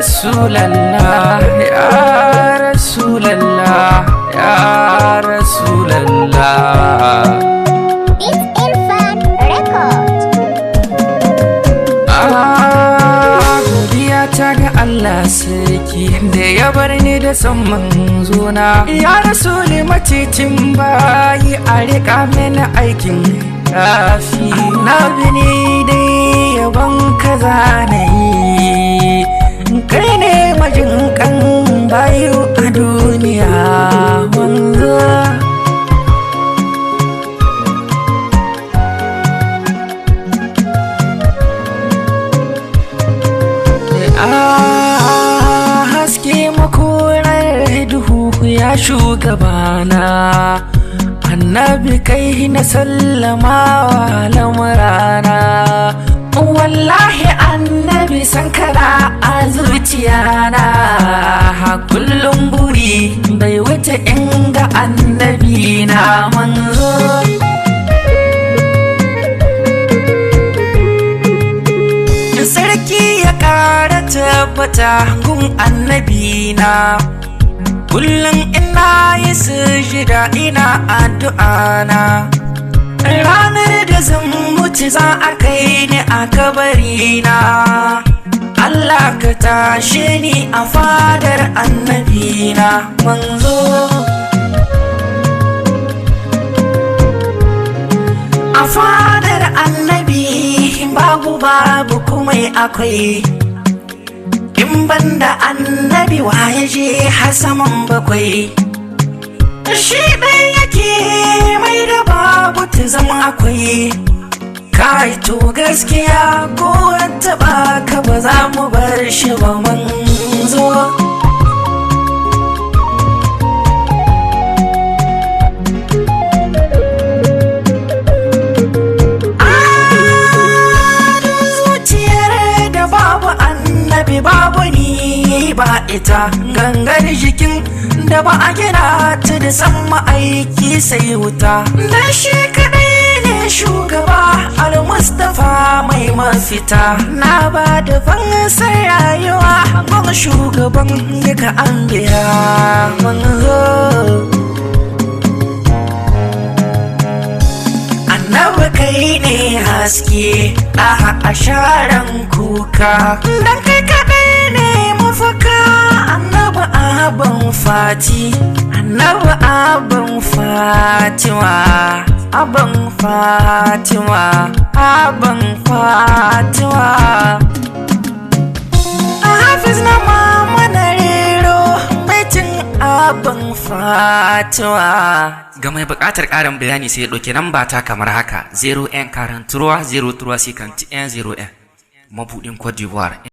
Rasulallah, ya Rasulallah, ya Rasulallah. It's Irfan Record. Godiya ta ga Allah sarki da ya bar ni da son manzona. Ya Rasuli macicin bayi a riƙa mini aikin kafi. Annabi ne dai yabon kaza na yi. Kai ne majinkan bayu a duniya wanzu. Haske makorar duhu ya shugabana, annabi kai na sallama wa lamurana. Wallahi annabi sankara a zuciyana, kullum buri bai wuce inga annabi na manzo. Sarki ya ƙara tabbata gun annabi na, kullum ina yi sujida ina addu'a na. Ranar da zan mutu za a kai ni a kabarina, Allah ka tashe ni a fadar annabina manzo. A fadar annabi babu komai akwai, in banda annabi waye je hasaman bakwai. Shi ɗaya yake mai da babu ta zama akwai. Kai to gaskiya ko an taɓa ka ba za mu bar shi ba manzo. Zuciyar da babu annabi babu ni ba ita, gangar jikin da ba a gina ta da san ma'aiki sai wuta. Da shi kaɗai ne shugaba al-Mustapha mai mafita, na ba da fansar rayuwa gun shugaban duka an biya manzo. Annabi kai ne haske a sharan kuka, dan kai kaɗai ne mafaka. Annabi abin fati, annabi abin fatima, abin fatima, abin fatima. Hafiz na mama na rero baitin abin fatima. Ga mai buƙatar ƙarin bayani sai ya ɗauki namba ta kamar haka: 0 43 03 51 0 mabuɗin Cote d'Ivoire.